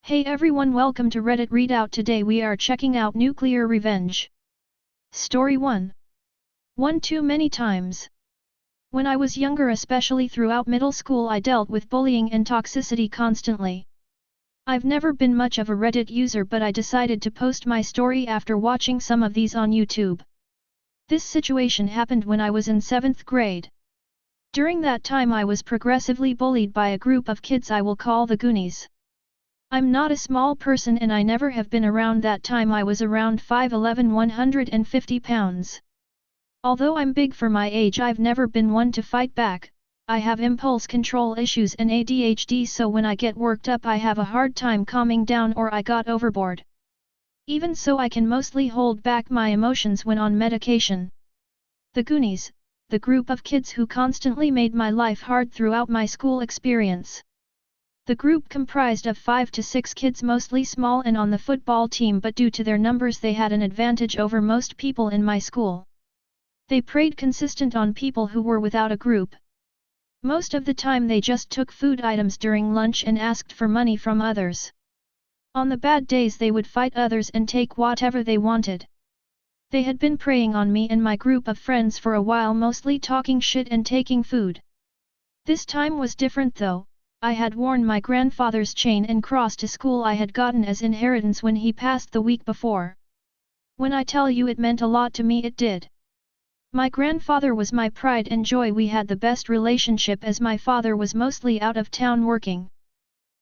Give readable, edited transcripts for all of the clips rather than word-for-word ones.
Hey everyone, welcome to Reddit Readout. Today we are checking out Nuclear Revenge. Story 1. One too many times. When I was younger, especially throughout middle school, I dealt with bullying and toxicity constantly. I've never been much of a Reddit user, but I decided to post my story after watching some of these on YouTube. This situation happened when I was in 7th grade. During that time I was progressively bullied by a group of kids I will call the Goonies. I'm not a small person and I never have been. Around that time I was around 5'11", 150 pounds. Although I'm big for my age, I've never been one to fight back. I have impulse control issues and ADHD, so when I get worked up I have a hard time calming down, or I got overboard. Even so, I can mostly hold back my emotions when on medication. The Goonies, the group of kids who constantly made my life hard throughout my school experience. The group comprised of 5 to 6 kids, mostly small and on the football team, but due to their numbers they had an advantage over most people in my school. They preyed consistent on people who were without a group. Most of the time they just took food items during lunch and asked for money from others. On the bad days they would fight others and take whatever they wanted. They had been preying on me and my group of friends for a while, mostly talking shit and taking food. This time was different though. I had worn my grandfather's chain and cross to school I had gotten as inheritance when he passed the week before. When I tell you it meant a lot to me, it did. My grandfather was my pride and joy. We had the best relationship as my father was mostly out of town working.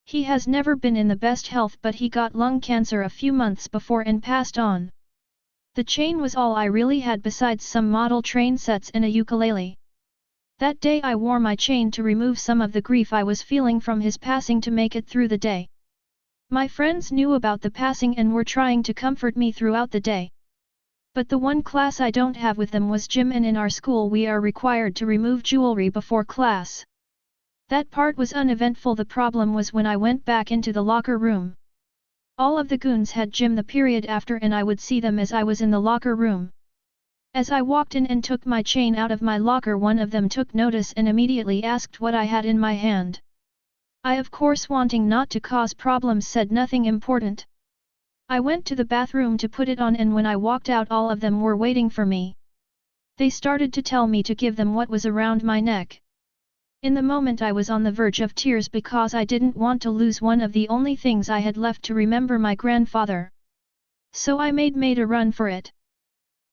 He has never been in the best health, but he got lung cancer a few months before and passed on. The chain was all I really had besides some model train sets and a ukulele. That day I wore my chain to remove some of the grief I was feeling from his passing to make it through the day. My friends knew about the passing and were trying to comfort me throughout the day. But the one class I don't have with them was gym, and in our school we are required to remove jewelry before class. That part was uneventful. The problem was when I went back into the locker room. All of the goons had gym the period after and I would see them as I was in the locker room. As I walked in and took my chain out of my locker, one of them took notice and immediately asked what I had in my hand. I, of course wanting not to cause problems, said nothing important. I went to the bathroom to put it on, and when I walked out all of them were waiting for me. They started to tell me to give them what was around my neck. In the moment I was on the verge of tears because I didn't want to lose one of the only things I had left to remember, my grandfather. So I made a run for it.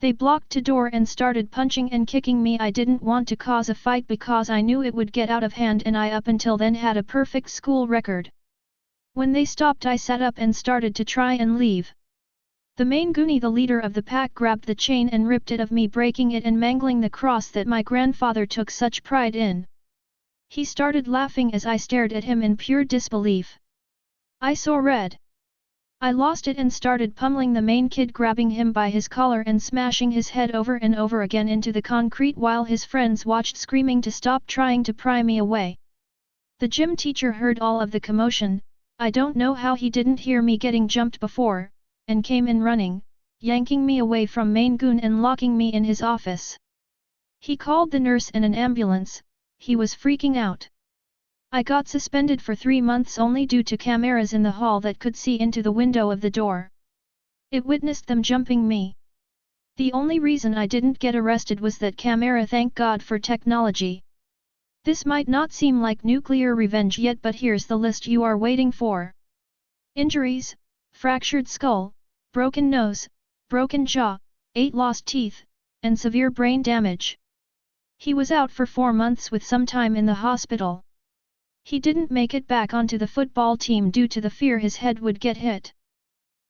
They blocked the door and started punching and kicking me. I didn't want to cause a fight because I knew it would get out of hand, and I up until then had a perfect school record. When they stopped I sat up and started to try and leave. The main Goonie, the leader of the pack, grabbed the chain and ripped it of me, breaking it and mangling the cross that my grandfather took such pride in. He started laughing as I stared at him in pure disbelief. I saw red. I lost it and started pummeling the main kid, grabbing him by his collar and smashing his head over and over again into the concrete while his friends watched, screaming to stop trying to pry me away. The gym teacher heard all of the commotion. I don't know how he didn't hear me getting jumped before, and came in running, yanking me away from main goon and locking me in his office. He called the nurse and an ambulance. He was freaking out. I got suspended for 3 months only due to cameras in the hall that could see into the window of the door. It witnessed them jumping me. The only reason I didn't get arrested was that camera. Thank God for technology. This might not seem like nuclear revenge yet, but here's the list you are waiting for. Injuries: fractured skull, broken nose, broken jaw, 8 lost teeth, and severe brain damage. He was out for 4 months with some time in the hospital. He didn't make it back onto the football team due to the fear his head would get hit.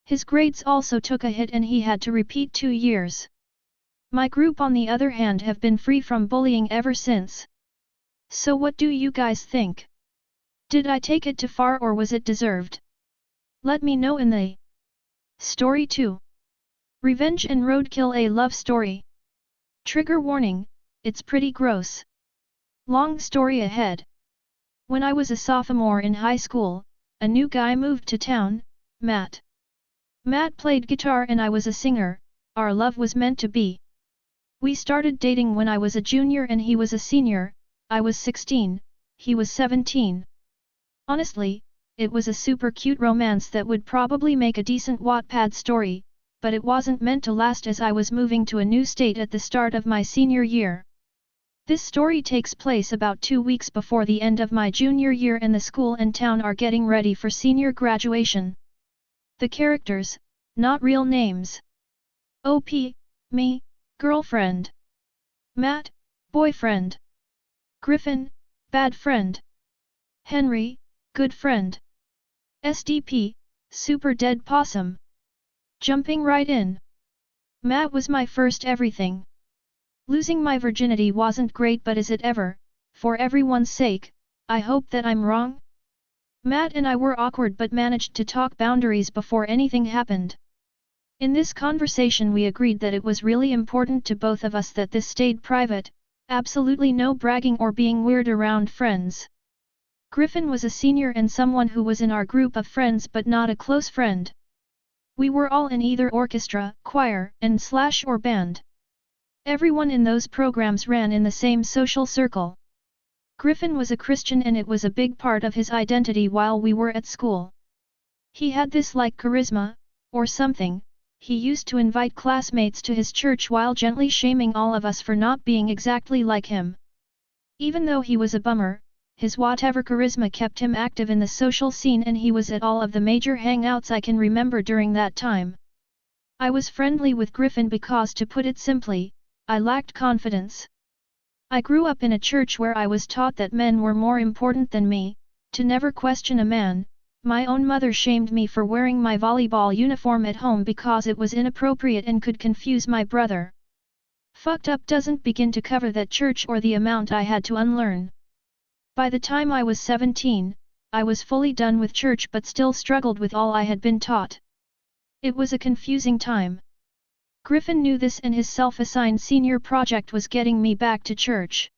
His grades also took a hit and he had to repeat 2 years. My group on the other hand have been free from bullying ever since. So what do you guys think? Did I take it too far or was it deserved? Let me know in the Story 2. Revenge and Roadkill, a love story. Trigger warning, it's pretty gross. Long story ahead. When I was a sophomore in high school, a new guy moved to town, Matt. Matt played guitar and I was a singer. Our love was meant to be. We started dating when I was a junior and he was a senior. I was 16, he was 17. Honestly, it was a super cute romance that would probably make a decent Wattpad story, but it wasn't meant to last as I was moving to a new state at the start of my senior year. This story takes place about 2 weeks before the end of my junior year and the school and town are getting ready for senior graduation. The characters, not real names. OP, me, girlfriend. Matt, boyfriend. Griffin, bad friend. Henry, good friend. SDP, super dead possum. Jumping right in. Matt was my first everything. Losing my virginity wasn't great, but is it ever? For everyone's sake, I hope that I'm wrong? Matt and I were awkward but managed to talk boundaries before anything happened. In this conversation we agreed that it was really important to both of us that this stayed private, absolutely no bragging or being weird around friends. Griffin was a senior and someone who was in our group of friends but not a close friend. We were all in either orchestra, choir, and/or band. Everyone in those programs ran in the same social circle. Griffin was a Christian and it was a big part of his identity while we were at school. He had this like charisma, or something. He used to invite classmates to his church while gently shaming all of us for not being exactly like him. Even though he was a bummer, his whatever charisma kept him active in the social scene and he was at all of the major hangouts I can remember during that time. I was friendly with Griffin because, to put it simply, I lacked confidence. I grew up in a church where I was taught that men were more important than me, to never question a man. My own mother shamed me for wearing my volleyball uniform at home because it was inappropriate and could confuse my brother. Fucked up doesn't begin to cover that church or the amount I had to unlearn. By the time I was 17, I was fully done with church but still struggled with all I had been taught. It was a confusing time. Griffin knew this and his self-assigned senior project was getting me back to church.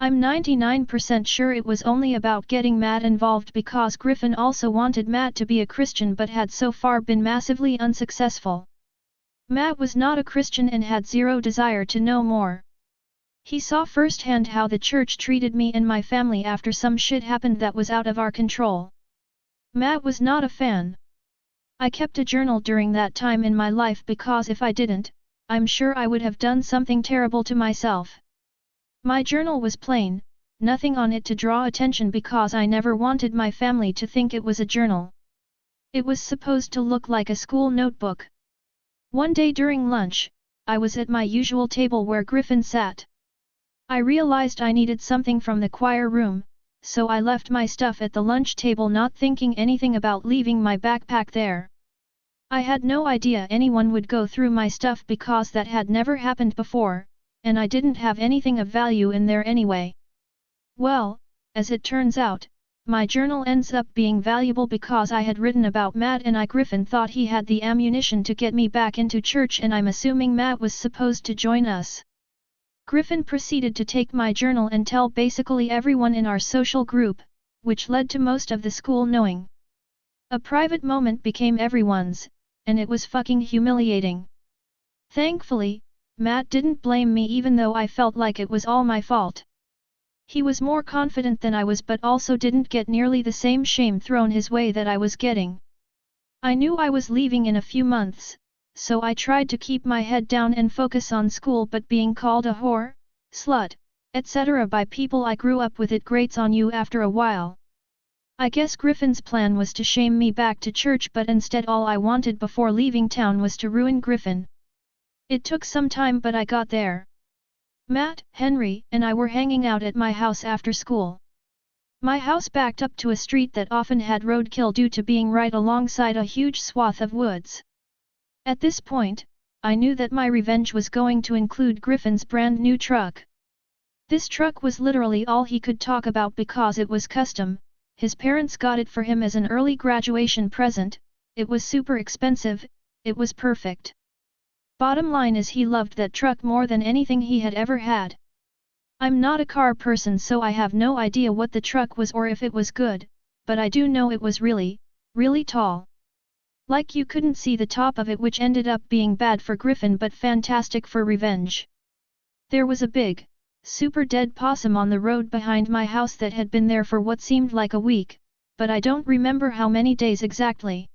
I'm 99% sure it was only about getting Matt involved because Griffin also wanted Matt to be a Christian but had so far been massively unsuccessful. Matt was not a Christian and had zero desire to know more. He saw firsthand how the church treated me and my family after some shit happened that was out of our control. Matt was not a fan. I kept a journal during that time in my life because if I didn't, I'm sure I would have done something terrible to myself. My journal was plain, nothing on it to draw attention because I never wanted my family to think it was a journal. It was supposed to look like a school notebook. One day during lunch, I was at my usual table where Griffin sat. I realized I needed something from the choir room, so I left my stuff at the lunch table not thinking anything about leaving my backpack there. I had no idea anyone would go through my stuff because that had never happened before, and I didn't have anything of value in there anyway. Well, as it turns out, my journal ends up being valuable because I had written about Matt and Griffin thought he had the ammunition to get me back into church and I'm assuming Matt was supposed to join us. Griffin proceeded to take my journal and tell basically everyone in our social group, which led to most of the school knowing. A private moment became everyone's, and it was fucking humiliating. Thankfully, Matt didn't blame me even though I felt like it was all my fault. He was more confident than I was but also didn't get nearly the same shame thrown his way that I was getting. I knew I was leaving in a few months, so I tried to keep my head down and focus on school but being called a whore, slut, etc. by people I grew up with it grates on you after a while. I guess Griffin's plan was to shame me back to church but instead all I wanted before leaving town was to ruin Griffin. It took some time but I got there. Matt, Henry, and I were hanging out at my house after school. My house backed up to a street that often had roadkill due to being right alongside a huge swath of woods. At this point, I knew that my revenge was going to include Griffin's brand new truck. This truck was literally all he could talk about because it was custom. His parents got it for him as an early graduation present, it was super expensive, it was perfect. Bottom line is he loved that truck more than anything he had ever had. I'm not a car person so I have no idea what the truck was or if it was good, but I do know it was really, really tall. Like you couldn't see the top of it which ended up being bad for Griffin but fantastic for revenge. There was a big, super dead possum on the road behind my house that had been there for what seemed like a week, but I don't remember how many days exactly.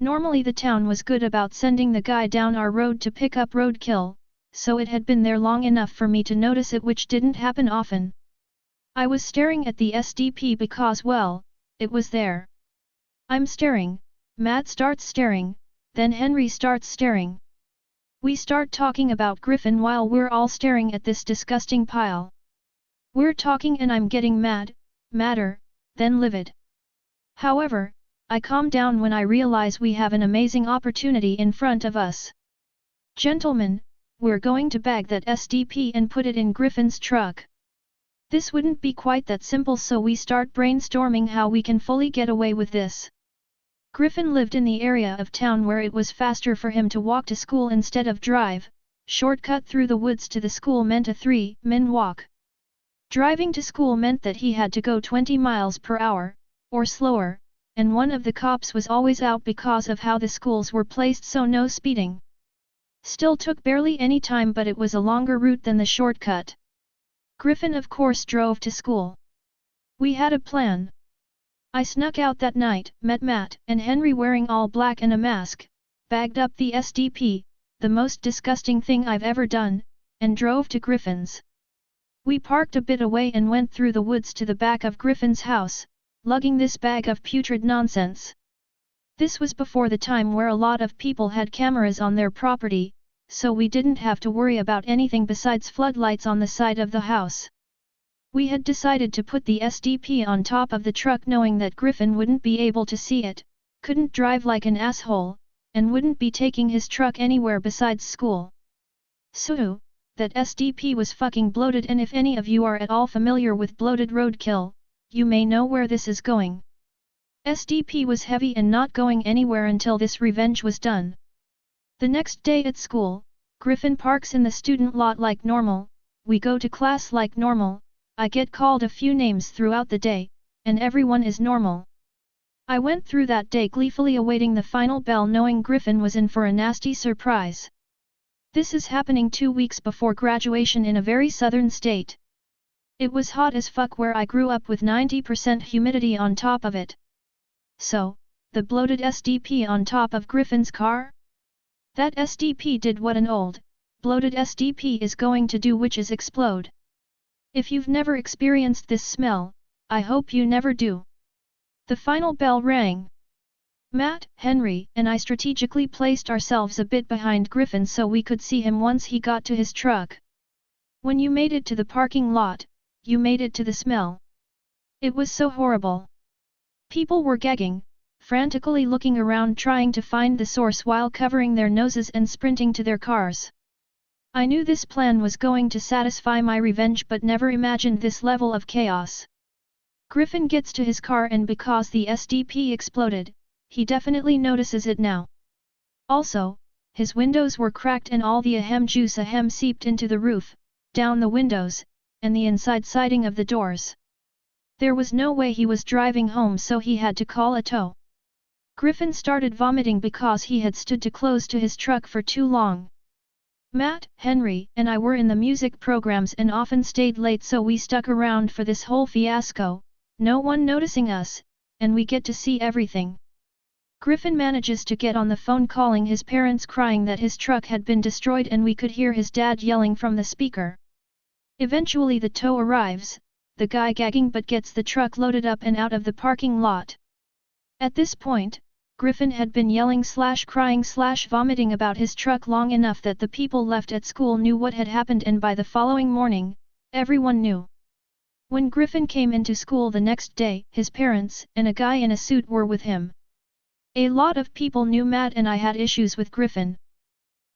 Normally the town was good about sending the guy down our road to pick up roadkill, so it had been there long enough for me to notice it, which didn't happen often. I was staring at the SDP because, well, it was there. I'm staring, Matt starts staring, then Henry starts staring. We start talking about Griffin while we're all staring at this disgusting pile. We're talking and I'm getting madder, then livid. However, I calm down when I realize we have an amazing opportunity in front of us. Gentlemen, we're going to bag that SDP and put it in Griffin's truck. This wouldn't be quite that simple, so we start brainstorming how we can fully get away with this. Griffin lived in the area of town where it was faster for him to walk to school instead of drive. Shortcut through the woods to the school meant a 3-minute walk. Driving to school meant that he had to go 20 miles per hour, or slower, and one of the cops was always out because of how the schools were placed, so no speeding. Still took barely any time, but it was a longer route than the shortcut. Griffin of course drove to school. We had a plan. I snuck out that night, met Matt and Henry wearing all black and a mask, bagged up the SDP, the most disgusting thing I've ever done, and drove to Griffin's. We parked a bit away and went through the woods to the back of Griffin's house, lugging this bag of putrid nonsense. This was before the time where a lot of people had cameras on their property, so we didn't have to worry about anything besides floodlights on the side of the house. We had decided to put the SDP on top of the truck knowing that Griffin wouldn't be able to see it, couldn't drive like an asshole, and wouldn't be taking his truck anywhere besides school. So, that SDP was fucking bloated, and if any of you are at all familiar with bloated roadkill, you may know where this is going. SDP was heavy and not going anywhere until this revenge was done. The next day at school, Griffin parks in the student lot like normal, we go to class like normal, I get called a few names throughout the day, and everyone is normal. I went through that day gleefully awaiting the final bell, knowing Griffin was in for a nasty surprise. This is happening 2 weeks before graduation in a very southern state. It was hot as fuck where I grew up with 90% humidity on top of it. So, the bloated SDP on top of Griffin's car? That SDP did what an old, bloated SDP is going to do, which is explode. If you've never experienced this smell, I hope you never do. The final bell rang. Matt, Henry, and I strategically placed ourselves a bit behind Griffin so we could see him once he got to his truck. When you made it to the parking lot, you made it to the smell. It was so horrible. People were gagging, frantically looking around trying to find the source while covering their noses and sprinting to their cars. I knew this plan was going to satisfy my revenge, but never imagined this level of chaos. Griffin gets to his car, and because the SDP exploded, he definitely notices it now. Also, his windows were cracked and all the ahem juice seeped into the roof, down the windows, and the inside siding of the doors. There was no way he was driving home, so he had to call a tow. Griffin started vomiting because he had stood too close to his truck for too long. Matt, Henry, and I were in the music programs and often stayed late, so we stuck around for this whole fiasco, no one noticing us, and we get to see everything. Griffin manages to get on the phone calling his parents, crying that his truck had been destroyed, and we could hear his dad yelling from the speaker. Eventually the tow arrives, the guy gagging but gets the truck loaded up and out of the parking lot. At this point, Griffin had been yelling / crying / vomiting about his truck long enough that the people left at school knew what had happened, and by the following morning, everyone knew. When Griffin came into school the next day, his parents and a guy in a suit were with him. A lot of people knew Matt and I had issues with Griffin.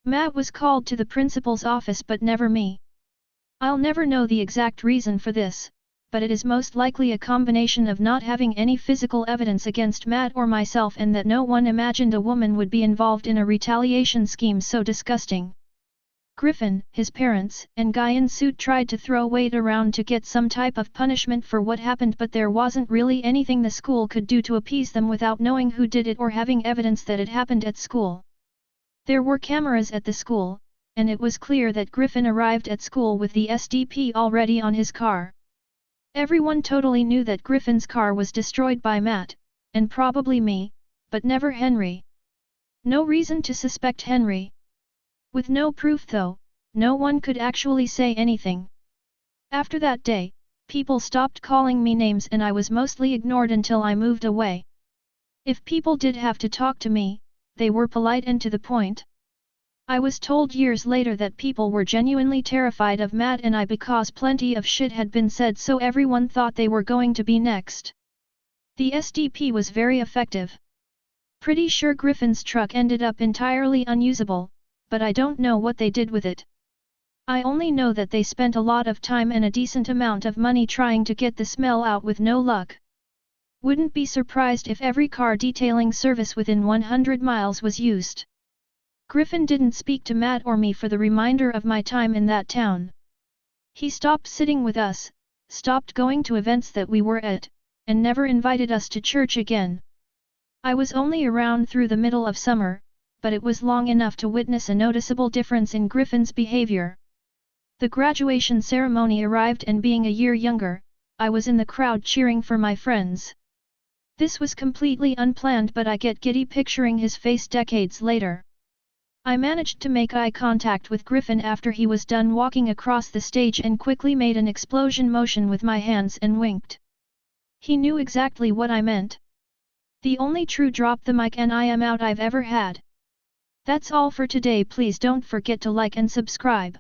Matt was called to the principal's office but never me. I'll never know the exact reason for this, but it is most likely a combination of not having any physical evidence against Matt or myself, and that no one imagined a woman would be involved in a retaliation scheme so disgusting. Griffin, his parents, and guy in suit tried to throw weight around to get some type of punishment for what happened, but there wasn't really anything the school could do to appease them without knowing who did it or having evidence that it happened at school. There were cameras at the school, and it was clear that Griffin arrived at school with the SDP already on his car. Everyone totally knew that Griffin's car was destroyed by Matt, and probably me, but never Henry. No reason to suspect Henry. With no proof though, no one could actually say anything. After that day, people stopped calling me names and I was mostly ignored until I moved away. If people did have to talk to me, they were polite and to the point. I was told years later that people were genuinely terrified of Matt and I because plenty of shit had been said, so everyone thought they were going to be next. The SDP was very effective. Pretty sure Griffin's truck ended up entirely unusable, but I don't know what they did with it. I only know that they spent a lot of time and a decent amount of money trying to get the smell out with no luck. Wouldn't be surprised if every car detailing service within 100 miles was used. Griffin didn't speak to Matt or me for the remainder of my time in that town. He stopped sitting with us, stopped going to events that we were at, and never invited us to church again. I was only around through the middle of summer, but it was long enough to witness a noticeable difference in Griffin's behavior. The graduation ceremony arrived and being a year younger, I was in the crowd cheering for my friends. This was completely unplanned, but I get giddy picturing his face decades later. I managed to make eye contact with Griffin after he was done walking across the stage and quickly made an explosion motion with my hands and winked. He knew exactly what I meant. The only true drop the mic and I am out I've ever had. That's all for today. Please don't forget to like and subscribe.